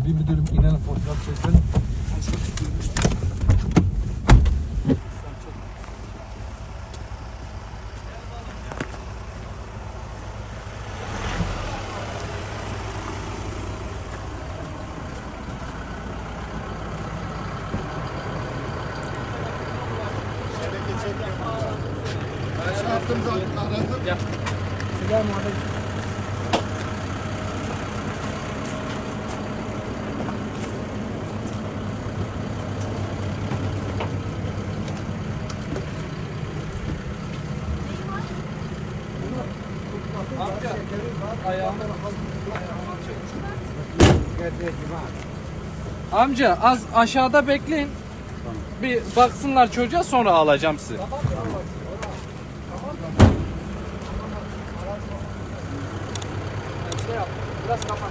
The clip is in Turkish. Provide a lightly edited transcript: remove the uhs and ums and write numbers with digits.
Bir müdürüm inanın fotoğraf çekelim. Selamünaleyküm. Amca az aşağıda bekleyin. Bir baksınlar çocuğa, sonra alacağım sizi. Biraz kapat.